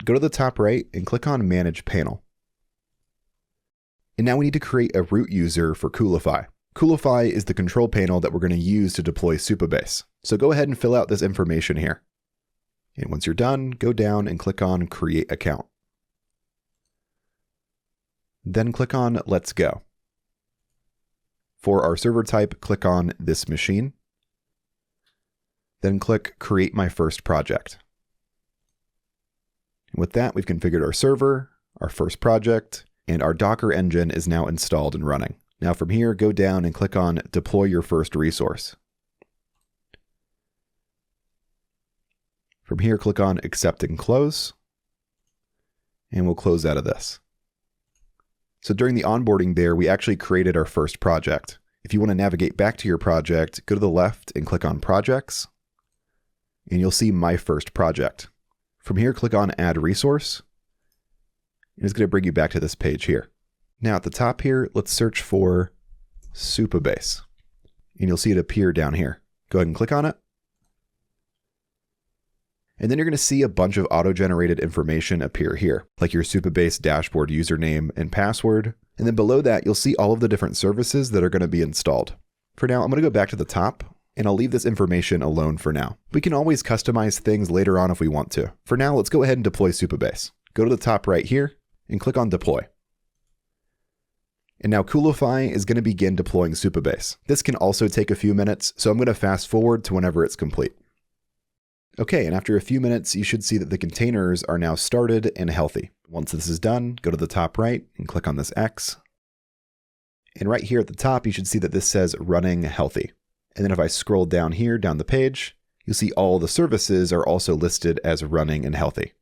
go to the top right and click on Manage Panel. And now we need to create a root user for Coolify. Coolify is the control panel that we're going to use to deploy Supabase. So go ahead and fill out this information here. And once you're done, go down and click on Create Account. Then click on Let's Go. For our server type, click on This Machine. Then click Create My First Project. And with that, we've configured our server, our first project, and our Docker engine is now installed and running. Now from here, go down and click on Deploy Your First Resource. From here, click on Accept and Close, and we'll close out of this. So during the onboarding there, we actually created our first project. If you want to navigate back to your project, go to the left and click on Projects, and you'll see My First Project. From here, click on Add Resource, and it's going to bring you back to this page here. Now at the top here, let's search for Supabase, and you'll see it appear down here. Go ahead and click on it. And then you're going to see a bunch of auto-generated information appear here, like your Supabase dashboard username and password. And then below that, you'll see all of the different services that are going to be installed. For now, I'm going to go back to the top, and I'll leave this information alone for now. We can always customize things later on if we want to. For now, let's go ahead and deploy Supabase. Go to the top right here and click on Deploy. And now Coolify is going to begin deploying Supabase. This can also take a few minutes, so I'm going to fast forward to whenever it's complete. Okay, and after a few minutes, you should see that the containers are now started and healthy. Once this is done, go to the top right and click on this X. And right here at the top, you should see that this says Running Healthy. And then if I scroll down here, down the page, you'll see all the services are also listed as running and healthy.